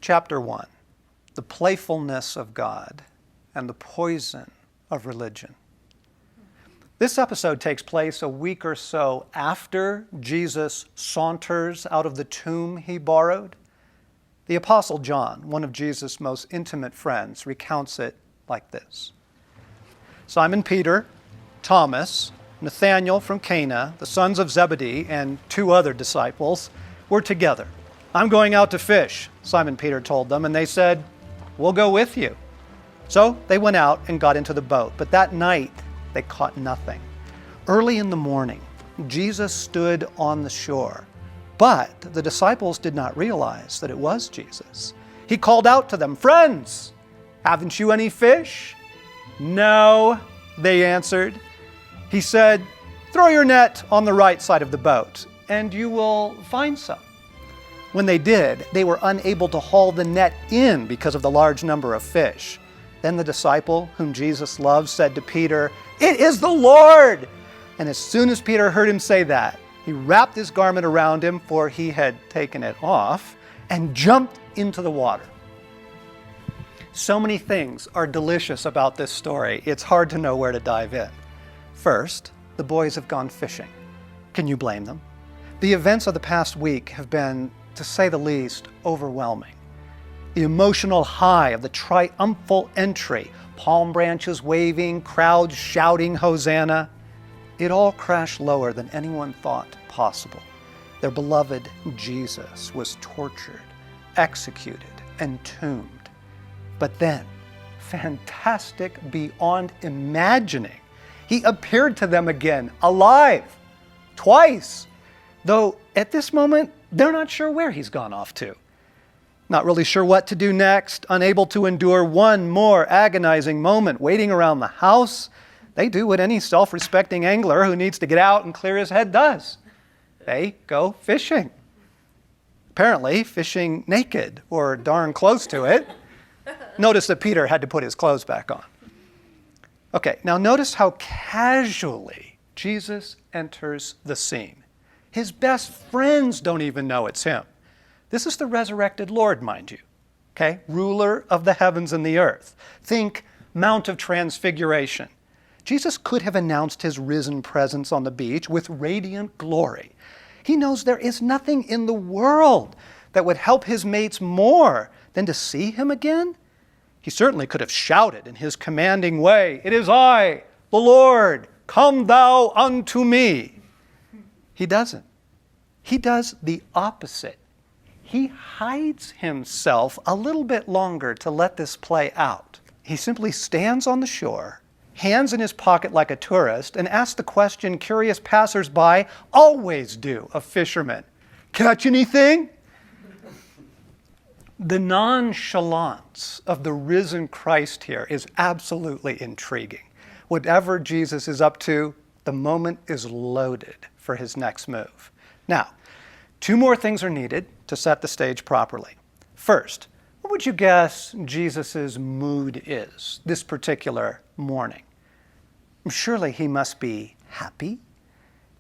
Chapter 1, the playfulness of God and the poison of religion. This episode takes place a week or so after Jesus saunters out of the tomb he borrowed. The Apostle John, one of Jesus' most intimate friends, recounts it like this. Simon Peter, Thomas, Nathanael from Cana, the sons of Zebedee, and 2 other disciples were together. "I'm going out to fish," Simon Peter told them, and they said, "We'll go with you." So they went out and got into the boat, but that night they caught nothing. Early in the morning, Jesus stood on the shore, but the disciples did not realize that it was Jesus. He called out to them, "Friends, haven't you any fish?" "No," they answered. He said, "Throw your net on the right side of the boat, and you will find some." When they did, they were unable to haul the net in because of the large number of fish. Then the disciple whom Jesus loved said to Peter, "It is the Lord!" And as soon as Peter heard him say that, he wrapped his garment around him, for he had taken it off, and jumped into the water. So many things are delicious about this story, it's hard to know where to dive in. First, the boys have gone fishing. Can you blame them? The events of the past week have been, to say the least, overwhelming. The emotional high of the triumphal entry, palm branches waving, crowds shouting Hosanna, it all crashed lower than anyone thought possible. Their beloved Jesus was tortured, executed, and tombed. But then, fantastic beyond imagining, he appeared to them again, alive, twice, though at this moment, they're not sure where he's gone off to. Not really sure what to do next, unable to endure one more agonizing moment waiting around the house, they do what any self-respecting angler who needs to get out and clear his head does. They go fishing. Apparently, fishing naked, or darn close to it. Notice that Peter had to put his clothes back on. Okay, now notice how casually Jesus enters the scene. His best friends don't even know it's him. This is the resurrected Lord, mind you, okay? Ruler of the heavens and the earth. Think Mount of Transfiguration. Jesus could have announced his risen presence on the beach with radiant glory. He knows there is nothing in the world that would help his mates more than to see him again. He certainly could have shouted in his commanding way, "It is I, the Lord, come thou unto me." He doesn't. He does the opposite. He hides himself a little bit longer to let this play out. He simply stands on the shore, hands in his pocket like a tourist, and asks the question curious passers-by always do of fishermen, "Catch anything?" The nonchalance of the risen Christ here is absolutely intriguing. Whatever Jesus is up to, the moment is loaded for his next move. Now, 2 more things are needed to set the stage properly. First, what would you guess Jesus' mood is this particular morning? Surely he must be happy.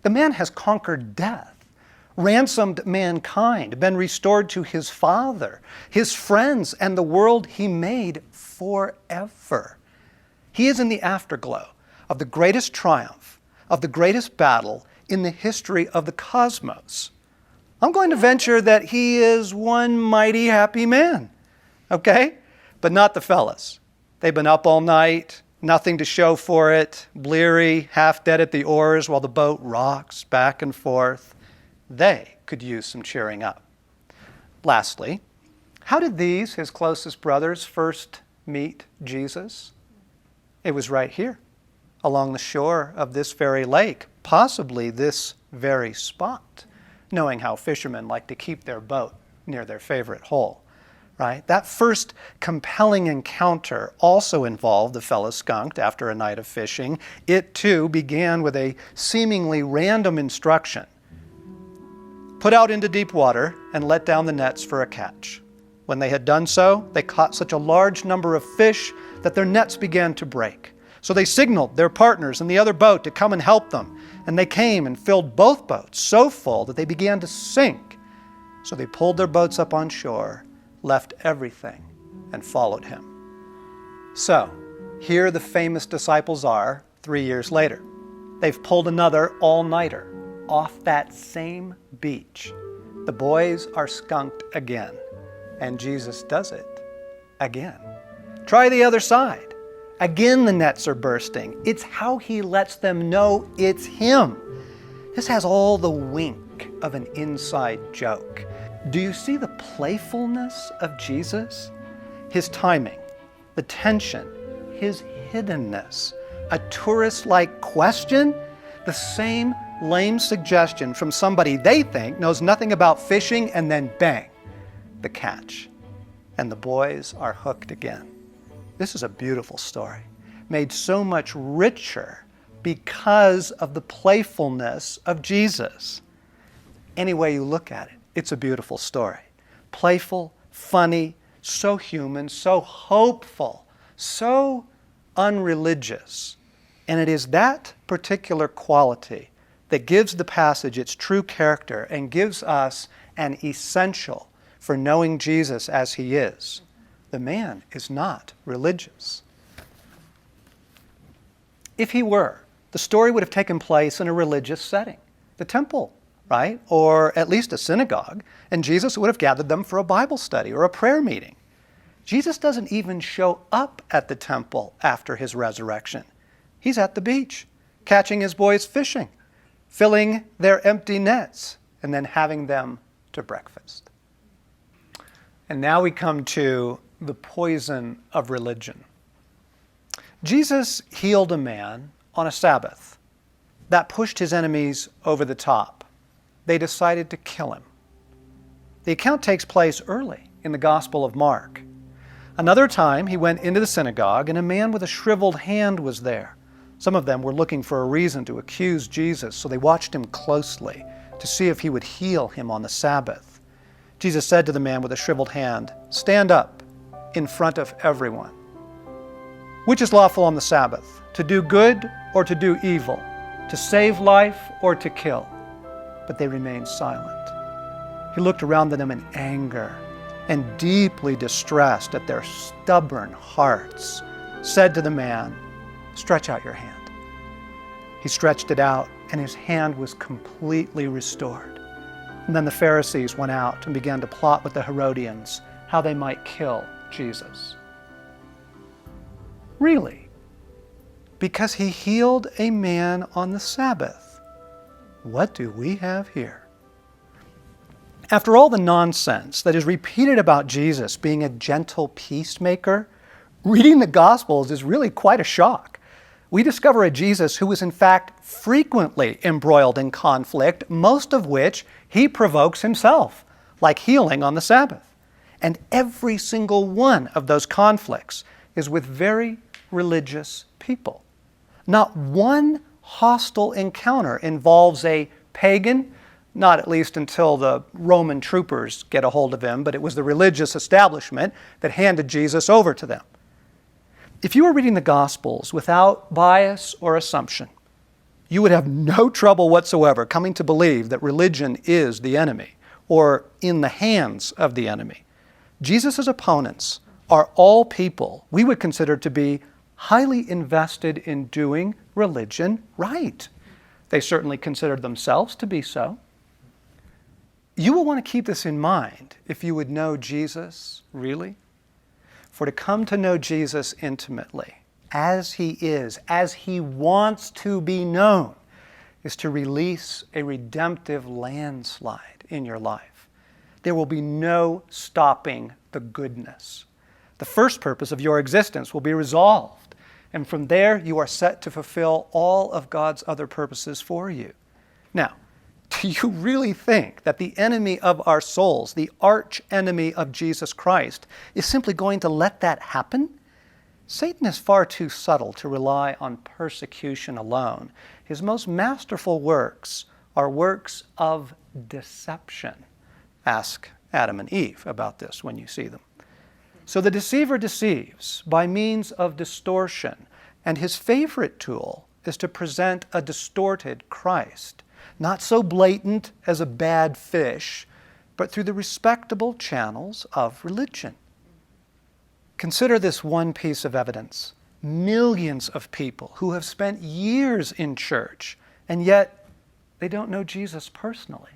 The man has conquered death, ransomed mankind, been restored to his Father, his friends, and the world he made forever. He is in the afterglow of the greatest triumph, of the greatest battle in the history of the cosmos. I'm going to venture that he is one mighty happy man, okay? But not the fellas. They've been up all night, nothing to show for it, bleary, half dead at the oars while the boat rocks back and forth. They could use some cheering up. Lastly, how did these, his closest brothers, first meet Jesus? It was right here, along the shore of this very lake, possibly this very spot, knowing how fishermen like to keep their boat near their favorite hole, right? That first compelling encounter also involved the fellow skunked after a night of fishing. It too began with a seemingly random instruction. Put out into deep water and let down the nets for a catch. When they had done so, they caught such a large number of fish that their nets began to break. So they signaled their partners in the other boat to come and help them. And they came and filled both boats so full that they began to sink. So they pulled their boats up on shore, left everything and followed him. So, here the famous disciples are 3 years later. They've pulled another all-nighter off that same beach. The boys are skunked again, and Jesus does it again. Try the other side. Again, the nets are bursting. It's how he lets them know it's him. This has all the wink of an inside joke. Do you see the playfulness of Jesus? His timing, the tension, his hiddenness, a tourist-like question, the same lame suggestion from somebody they think knows nothing about fishing, and then bang, the catch. And the boys are hooked again. This is a beautiful story, made so much richer because of the playfulness of Jesus. Any way you look at it, it's a beautiful story. Playful, funny, so human, so hopeful, so unreligious. And it is that particular quality that gives the passage its true character and gives us an essential for knowing Jesus as he is. The man is not religious. If he were, the story would have taken place in a religious setting, the temple, right? Or at least a synagogue, and Jesus would have gathered them for a Bible study or a prayer meeting. Jesus doesn't even show up at the temple after his resurrection. He's at the beach, catching his boys fishing, filling their empty nets, and then having them to breakfast. And now we come to the poison of religion. Jesus healed a man on a Sabbath. That pushed his enemies over the top. They decided to kill him. The account takes place early in the Gospel of Mark. Another time he went into the synagogue, and a man with a shriveled hand was there. Some of them were looking for a reason to accuse Jesus, so they watched him closely to see if he would heal him on the Sabbath. Jesus said to the man with a shriveled hand, "Stand up in front of everyone. Which is lawful on the Sabbath, to do good or to do evil, to save life or to kill?" But they remained silent. He looked around at them in anger and deeply distressed at their stubborn hearts, said to the man, "Stretch out your hand." He stretched it out, and his hand was completely restored. And then the Pharisees went out and began to plot with the Herodians how they might kill Jesus. Really? Because he healed a man on the Sabbath. What do we have here? After all the nonsense that is repeated about Jesus being a gentle peacemaker, reading the Gospels is really quite a shock. We discover a Jesus who is in fact frequently embroiled in conflict, most of which he provokes himself, like healing on the Sabbath. And every single one of those conflicts is with very religious people. Not one hostile encounter involves a pagan, not at least until the Roman troopers get a hold of him, but it was the religious establishment that handed Jesus over to them. If you were reading the Gospels without bias or assumption, you would have no trouble whatsoever coming to believe that religion is the enemy or in the hands of the enemy. Jesus' opponents are all people we would consider to be highly invested in doing religion right. They certainly considered themselves to be so. You will want to keep this in mind if you would know Jesus really. For to come to know Jesus intimately, as he is, as he wants to be known, is to release a redemptive landslide in your life. There will be no stopping the goodness. The first purpose of your existence will be resolved, and from there you are set to fulfill all of God's other purposes for you. Now, do you really think that the enemy of our souls, the arch enemy of Jesus Christ, is simply going to let that happen? Satan is far too subtle to rely on persecution alone. His most masterful works are works of deception. Ask Adam and Eve about this when you see them. So the deceiver deceives by means of distortion, and his favorite tool is to present a distorted Christ. Not so blatant as a bad fish, but through the respectable channels of religion. Consider this one piece of evidence. Millions of people who have spent years in church, and yet they don't know Jesus personally.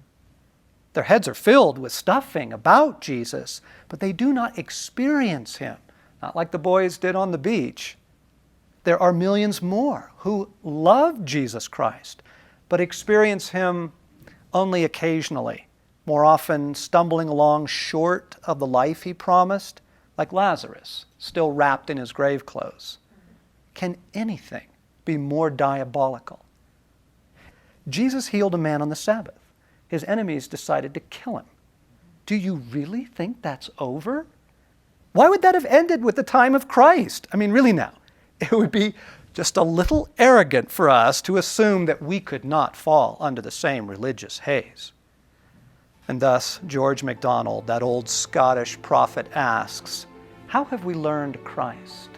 Their heads are filled with stuffing about Jesus, but they do not experience him, not like the boys did on the beach. There are millions more who love Jesus Christ, but experience him only occasionally, more often stumbling along short of the life he promised, like Lazarus, still wrapped in his grave clothes. Can anything be more diabolical? Jesus healed a man on the Sabbath. His enemies decided to kill him. Do you really think that's over? Why would that have ended with the time of Christ? I mean, really now, it would be just a little arrogant for us to assume that we could not fall under the same religious haze. And thus, George MacDonald, that old Scottish prophet, asks, how have we learned Christ?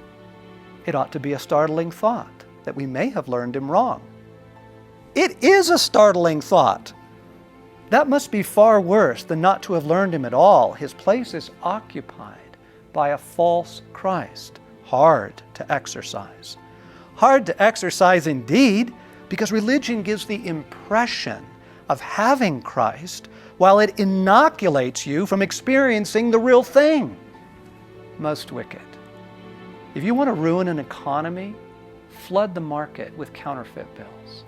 It ought to be a startling thought that we may have learned him wrong. It is a startling thought. That must be far worse than not to have learned him at all. His place is occupied by a false Christ, hard to exercise. Hard to exercise indeed, because religion gives the impression of having Christ while it inoculates you from experiencing the real thing. Most wicked. If you want to ruin an economy, flood the market with counterfeit bills.